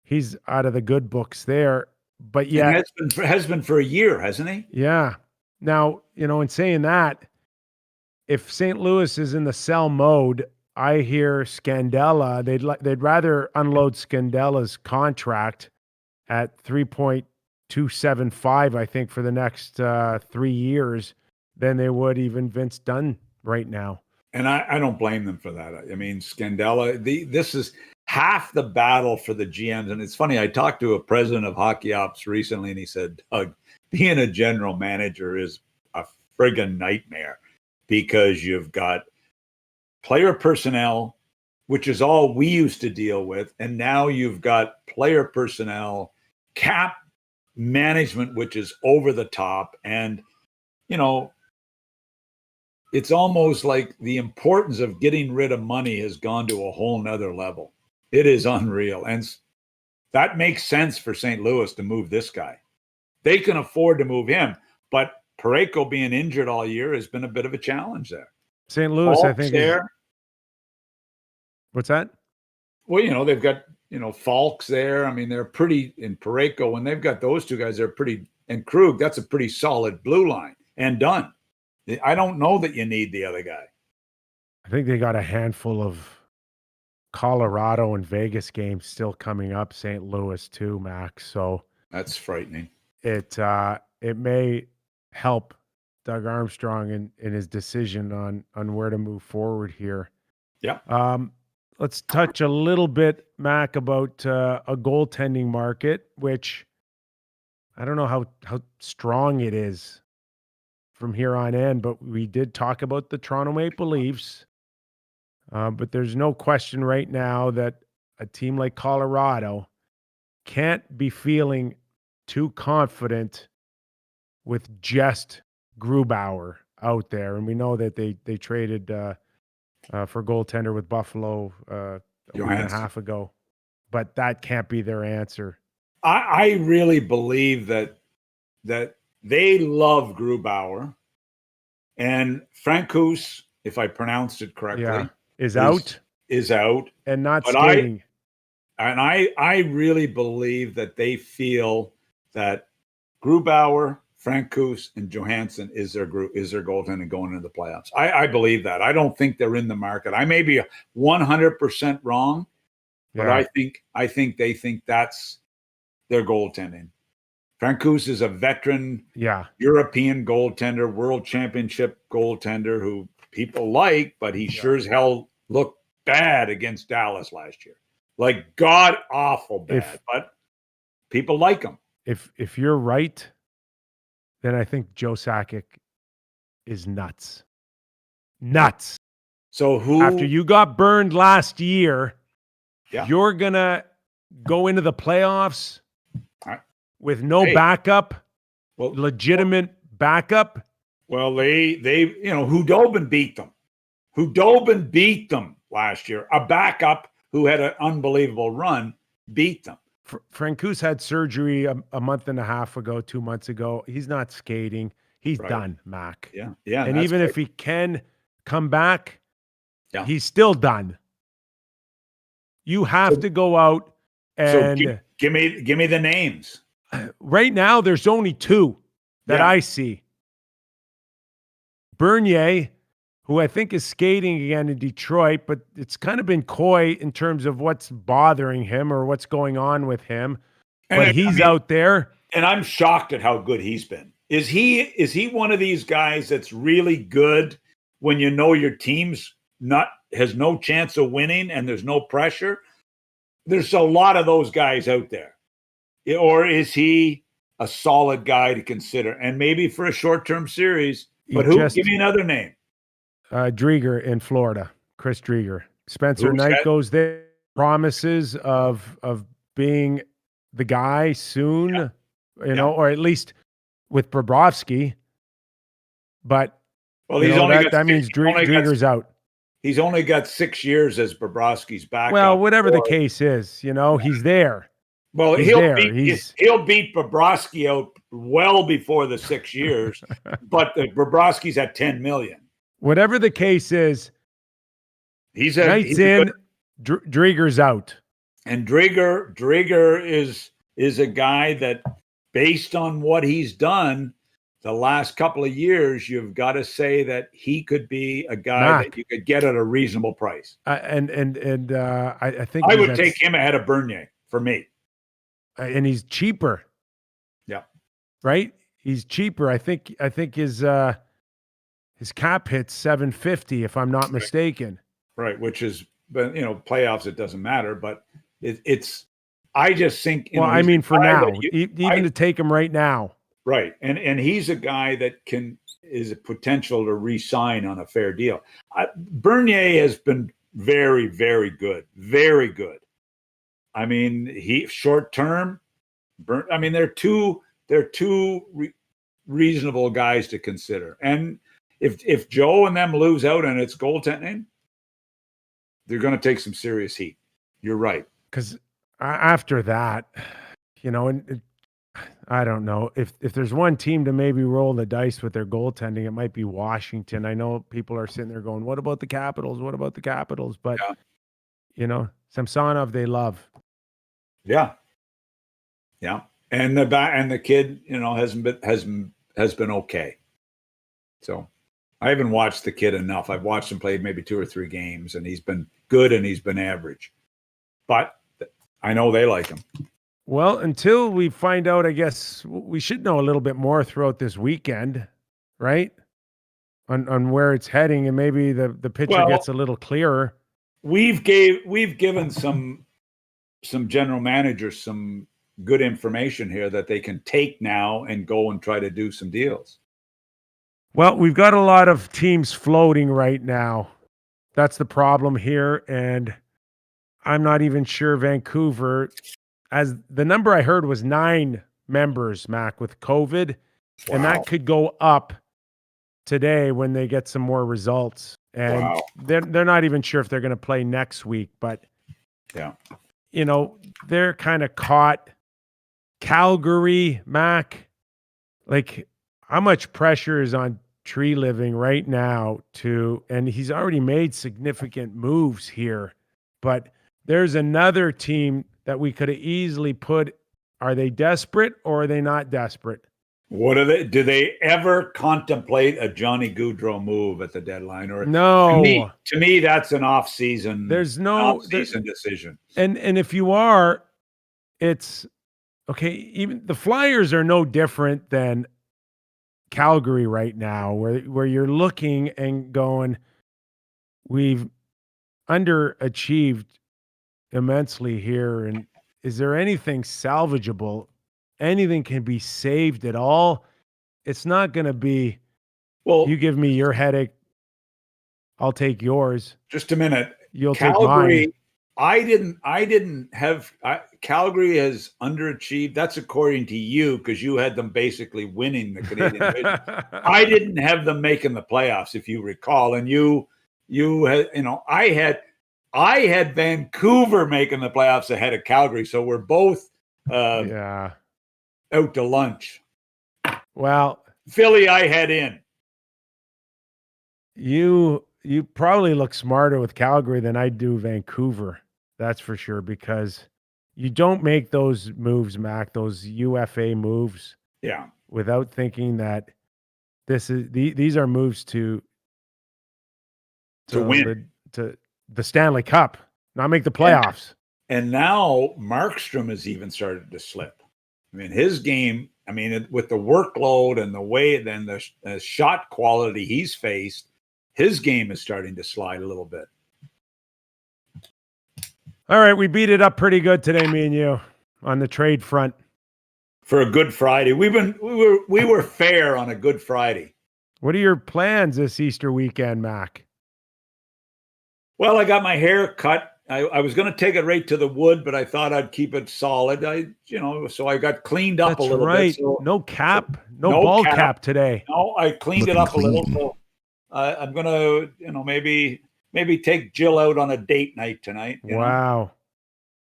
he's out of the good books there. But yeah, has been for a year, hasn't he? Yeah. Now, in saying that, if St. Louis is in the sell mode, I hear Scandella. They'd rather unload Scandella's contract at $3.275, I think, for the next 3 years, than they would even Vince Dunn right now. And I don't blame them for that. I mean, Scandella, this is half the battle for the GMs. And it's funny, I talked to a president of hockey ops recently, and he said, Doug, being a general manager is a friggin' nightmare because you've got player personnel, which is all we used to deal with. And now you've got player personnel, cap management, which is over the top. And, it's almost like the importance of getting rid of money has gone to a whole nother level. It is unreal. And that makes sense for St. Louis to move this guy. They can afford to move him, but Parayko being injured all year has been a bit of a challenge there. St. Louis, I think. What's that? Well, they've got, Falks there. I mean, they're pretty, in Parayko, when they've got those two guys, they're pretty, and Krug, that's a pretty solid blue line, and Dunn. I don't know that you need the other guy. I think they got a handful of Colorado and Vegas games still coming up, St. Louis too, Max. So that's frightening. It may help Doug Armstrong in his decision on where to move forward here. Yeah. Let's touch a little bit, Mac, about a goaltending market, which I don't know how strong it is from here on in, but we did talk about the Toronto Maple Leafs. But there's no question right now that a team like Colorado can't be feeling too confident with just Grubauer out there, and we know that they traded for goaltender with Buffalo a week and a half ago, but that can't be their answer. I really believe that they love Grubauer, and Francouz, if I pronounced it correctly, is out and not skating. I really believe that they feel that Grubauer, Francouz, and Johansson is their goaltender going into the playoffs. I believe that. I don't think they're in the market. I may be 100% wrong, but I think they think that's their goaltending. Francouz is a veteran European goaltender, world championship goaltender who people like, but he sure as hell looked bad against Dallas last year. Like god awful bad, but people like him. If you're right, then I think Joe Sakic is nuts. Nuts. So after you got burned last year, you're gonna go into the playoffs with no backup, legitimate backup. Well, they Hudobin beat them. Hudobin beat them last year. A backup who had an unbelievable run beat them. Francouz had surgery a month and a half ago, 2 months ago. He's not skating. He's done, Mac. Yeah. And even if he can come back, he's still done. You have to go out and give me the names. Right now, there's only two that I see. Bernier, who I think is skating again in Detroit, but it's kind of been coy in terms of what's bothering him or what's going on with him. But he's out there. And I'm shocked at how good he's been. Is he one of these guys that's really good when you know your team's has no chance of winning and there's no pressure? There's a lot of those guys out there. Or is he a solid guy to consider? And maybe for a short-term series. But give me another name. Drieger in Florida. Chris Drieger. Spencer Knight goes there. Promises of being the guy soon, or at least with Bobrovsky. But that means Drieger's out. He's only got 6 years as Bobrovsky's backup. Well, whatever the case is, he's there. Well, he'll beat Bobrovsky out well before the 6 years, but Bobrovsky's at $10 million. Whatever the case is, he's in. Drieger's out, and Drieger is a guy that, based on what he's done the last couple of years, you've got to say that he could be a guy that you could get at a reasonable price. I think I would take him ahead of Bernier for me. And he's cheaper. Yeah. Right? He's cheaper. I think his cap hits $750 if I'm not mistaken. Right, which is, playoffs it doesn't matter, but it's I just think for now, even to take him right now. Right. And he's a guy that is a potential to re-sign on a fair deal. Bernier has been very, very good. Very good. I mean, he short term. They're two reasonable guys to consider. And if Joe and them lose out and it's goaltending, they're going to take some serious heat. You're right. Because after that, I don't know if there's one team to maybe roll the dice with their goaltending, it might be Washington. I know people are sitting there going, "What about the Capitals? What about the Capitals?" But Samsonov, they love. Yeah. And the kid, has been okay. So I haven't watched the kid enough. I've watched him play maybe 2 or 3 games, and he's been good and he's been average. But I know they like him. Well, until we find out, I guess we should know a little bit more throughout this weekend, right? On where it's heading, and maybe the picture gets a little clearer. We've given some general managers some good information here that they can take now and go and try to do some deals. Well, we've got a lot of teams floating right now. That's the problem here, and I'm not even sure Vancouver, as the number I heard was 9 members, Mac, with COVID, and Wow. that could go up today when they get some more results. And Wow. they're not even sure if they're going to play next week, but Yeah. you know, they're kind of caught. Calgary, Mac, like how much pressure is on Tree Living right now and he's already made significant moves here, but there's another team that we could have easily put. Are they desperate or are they not desperate? What are they? Do they ever contemplate a Johnny Gaudreau move at the deadline? Or No. to me, that's an off-season. There's no off-season decision. And if you are, it's okay. Even the Flyers are no different than Calgary right now, where you're looking and going, we've underachieved immensely here, and is there anything salvageable? Anything can be saved at all? It's not going to be, Well, you give me your headache, I'll take yours. just a minute. You'll Calgary, take mine. I didn't have Calgary has underachieved. That's according to you, because you had them basically winning the Canadian division. I didn't have them making the playoffs, if you recall. And you had, I had Vancouver making the playoffs ahead of Calgary. So we're both Yeah. out to lunch. Well, Philly, I had in. you probably look smarter with Calgary than I do Vancouver. That's for sure, because you don't make those moves, Mac, those UFA moves, Yeah. without thinking that these are moves to win. to the Stanley Cup, not make the playoffs. And now Markstrom has even started to slip. I mean, his game, with the workload and the way, then the shot quality he's faced, his game is starting to slide a little bit. All right, we beat it up pretty good today, me and you, on the trade front. For a Good Friday. We were fair on a Good Friday. What are your plans this Easter weekend, Mac? Well, I got my hair cut. I was going to take it right to the wood, but I thought I'd keep it solid. So I got cleaned up a little bit. So, no cap, no ball cap today. No, I cleaned it up a little. So I'm going to, maybe take Jill out on a date night tonight. Wow.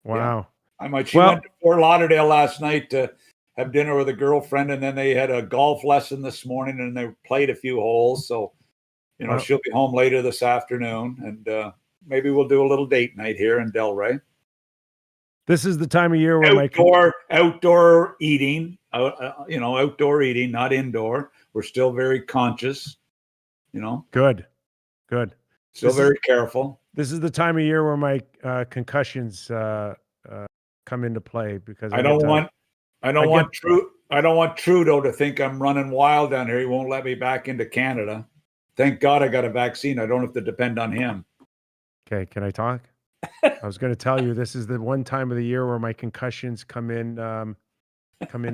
Yeah. I might. She went to Fort Lauderdale last night to have dinner with a girlfriend, and then they had a golf lesson this morning, and they played a few holes. So, she'll be home later this afternoon, and maybe we'll do a little date night here in Delray. This is the time of year where outdoor eating, outdoor eating, not indoor. We're still very conscious, Good. Still very careful. This is the time of year where my concussions come into play, because I don't want Trudeau to think I'm running wild down here. He won't let me back into Canada. Thank God I got a vaccine. I don't have to depend on him. Okay, can I talk? I was going to tell you, this is the one time of the year where my concussions come into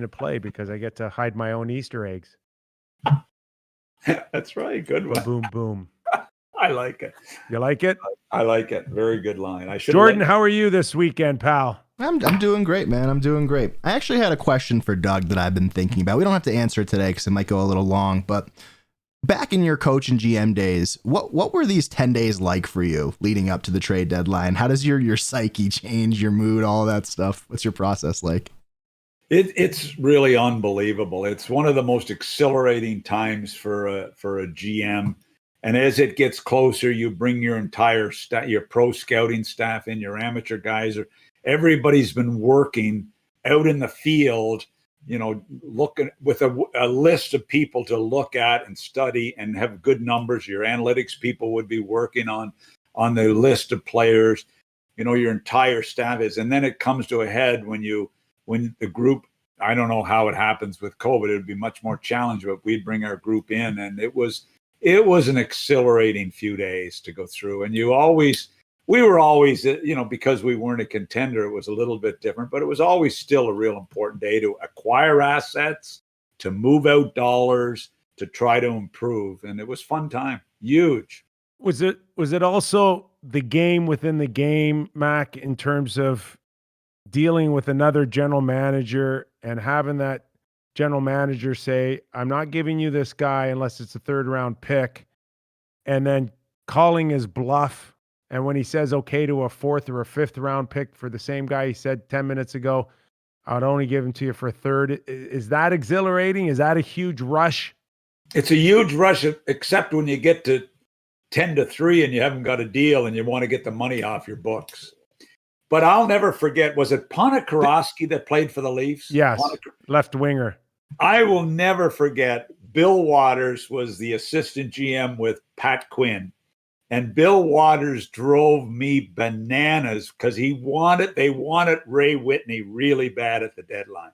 play, because I get to hide my own Easter eggs. That's right. Good one. Boom, boom. I like it. You like it? I like it. Very good line. Jordan, how are you this weekend, pal? I'm doing great, man. I'm doing great. I actually had a question for Doug that I've been thinking about. We don't have to answer it today because it might go a little long, but back in your coach and GM days, what were these 10 days like for you leading up to the trade deadline? How does your psyche change, your mood, all that stuff? What's your process like? It's really unbelievable. It's one of the most exhilarating times for a GM. And as it gets closer, you bring your entire staff, your pro scouting staff in, your amateur guys, everybody's been working out in the field, looking with a list of people to look at and study and have good numbers. Your analytics people would be working on the list of players, your entire staff is. And then it comes to a head when the group, I don't know how it happens with COVID, it would be much more challenging, but we'd bring our group in, and it was an exhilarating few days to go through. And we were always, because we weren't a contender, it was a little bit different, but it was always still a real important day to acquire assets, to move out dollars, to try to improve. And it was fun time. Huge. Was it also the game within the game, Mac, in terms of dealing with another general manager and having that general manager say, I'm not giving you this guy unless it's a 3rd round pick, and then calling his bluff. And when he says okay to a 4th or a 5th round pick for the same guy he said 10 minutes ago, I'd only give him to you for a 3rd. Is that exhilarating? Is that a huge rush? It's a huge rush, except when you get to 10-3 and you haven't got a deal and you want to get the money off your books. But I'll never forget, was it Ponikarovsky that played for the Leafs? Yes, left winger. I will never forget, Bill Waters was the assistant GM with Pat Quinn. And Bill Waters drove me bananas because they wanted Ray Whitney really bad at the deadline.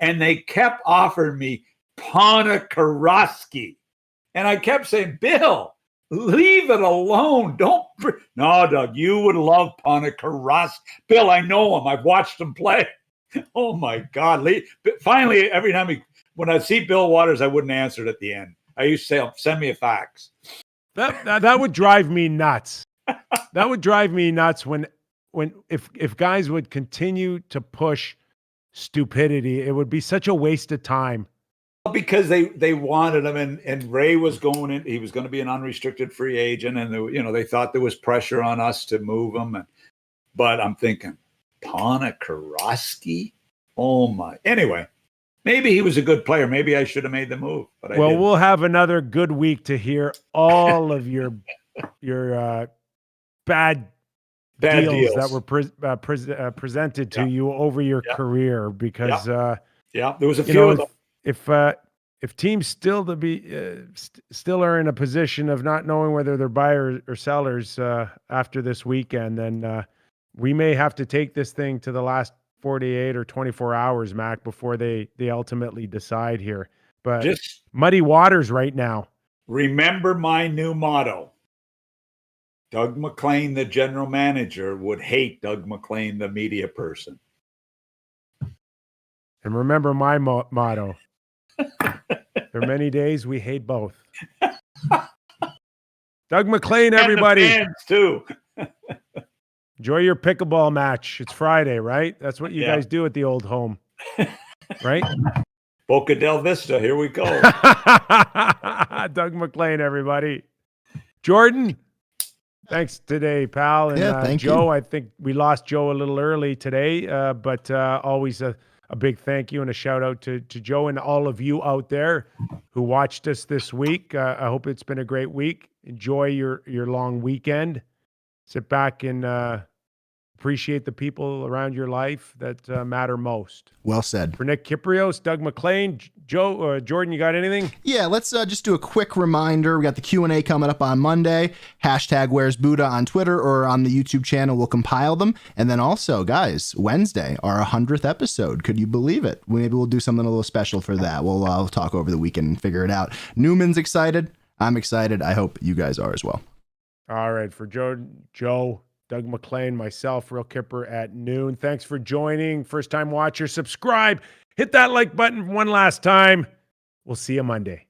And they kept offering me Ponikarovsky. And I kept saying, Bill, leave it alone. No, Doug, you would love Ponikarovsky. Bill, I know him. I've watched him play. Oh, my God. Finally, every time when I see Bill Waters, I wouldn't answer it at the end. I used to say, send me a fax. That would drive me nuts. That would drive me nuts if guys would continue to push stupidity. It would be such a waste of time. Because they wanted him, and Ray was going in. He was going to be an unrestricted free agent, and they thought there was pressure on us to move him. But I'm thinking, Ponikarovsky? Oh my! Anyway, maybe he was a good player. Maybe I should have made the move. But I didn't. We'll have another good week to hear all of your bad deals that were presented to you over your career, because there was a few of them. If teams still are in a position of not knowing whether they're buyers or sellers after this weekend, then we may have to take this thing to the last 48 or 24 hours, Mac, before they ultimately decide here. But just muddy waters right now. Remember my new motto. Doug Maclean, the general manager, would hate Doug Maclean, the media person. And remember my motto. There are many days we hate both. Doug Maclean, everybody. And the fans too. Enjoy your pickleball match. It's Friday, right? That's what you guys do at the old home, right? Boca del Vista. Here we go. Doug Maclean, everybody. Jordan, thanks today, pal. And thank Joe, you. I think we lost Joe a little early today, but always a big thank you and a shout out to Joe and all of you out there who watched us this week. I hope it's been a great week. Enjoy your long weekend. Sit back and appreciate the people around your life that matter most. Well said. For Nick Kypreos, Doug Maclean, Joe, Jordan, you got anything? Yeah, let's just do a quick reminder. We got the Q&A coming up on Monday. # Where's Buddha on Twitter or on the YouTube channel. We'll compile them. And then also, guys, Wednesday, our 100th episode. Could you believe it? Maybe we'll do something a little special for that. We'll talk over the weekend and figure it out. Newman's excited. I'm excited. I hope you guys are as well. All right. For Joe, Doug Maclean, myself, Real Kyper at noon. Thanks for joining. First time watcher, subscribe. Hit that like button one last time. We'll see you Monday.